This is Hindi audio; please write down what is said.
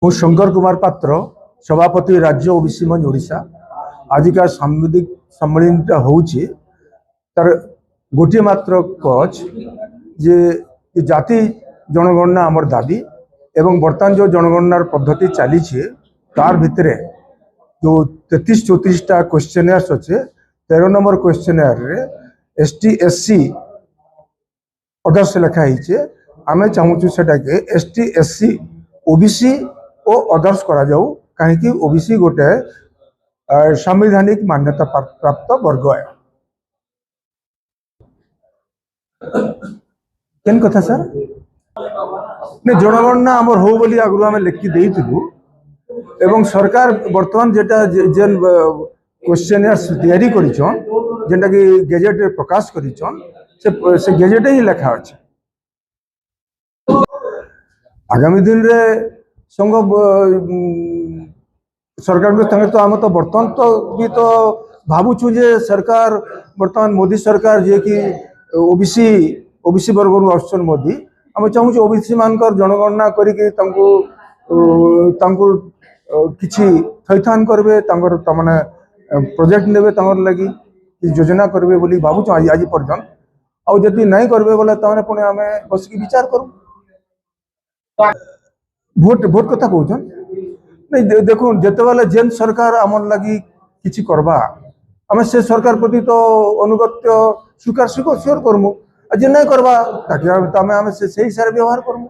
ମୁଁ ଶଙ୍କର କୁମାର ପାତ୍ର ସଭାପତି ରାଜ୍ୟ ଓବିସି ମଞ୍ଚ ଓଡ଼ିଶା। ଆଜିକା ସାମ୍ବାଦିକ ସମ୍ମିଳନୀଟା ହେଉଛି ତାର ଗୋଟିଏ ମାତ୍ର କଜ ଯେ ଜାତି ଜନଗଣନା ଆମର ଦାବି ଏବଂ ବର୍ତ୍ତମାନ जो जनगणनार पद्धति चली तार भितर जो 33-34टा क्वेश्चनर्स अच्छे 13 number questioner ST SC others लिखाई आम चाहूँ से एसटी एससी ओबीसी और अदर्स करा जाऊ कहीं ओबीसी गोटे संवैधानिक मान्यता प्राप्त वर्ग है। केन कथा सर नहीं जनगणना आमर हो बोली आगु आम लिखि देइथिलु एवं सरकार वर्तमान जेटा जेन क्वेश्चनर्स तैयारी करिछन जेटा कि गेजेट रे प्रकाश करिछन से गेजेट ही लिखा अछि। आगामी दिन रे संग सरकार के संगे तो आम तो बर्तमान तो भी तो भावुछु जे सरकार वर्तमान मोदी सरकार जे कि ओबीसी वर्ग आसन मोदी आम चाहूँ ओबीसी मानकर जनगणना करके किछि थैथान करबे तमने प्रोजेक्ट नेबे तमर लगी योजना करबे बोली भावुछु आज पर्यंत आउ जदि नहीं करबे बोले तमने पुणे आमे बसिकी विचार करू। भोट कथा कहउछन नहीं देखो जेते बेले जेन सरकार आमर लगी किछि करबा आमे से सरकार प्रति तो अनुगत्य स्वीकार स्वीकार करमु जे नहीं करबा ताकि आमे से सही सारे व्यवहार करमु।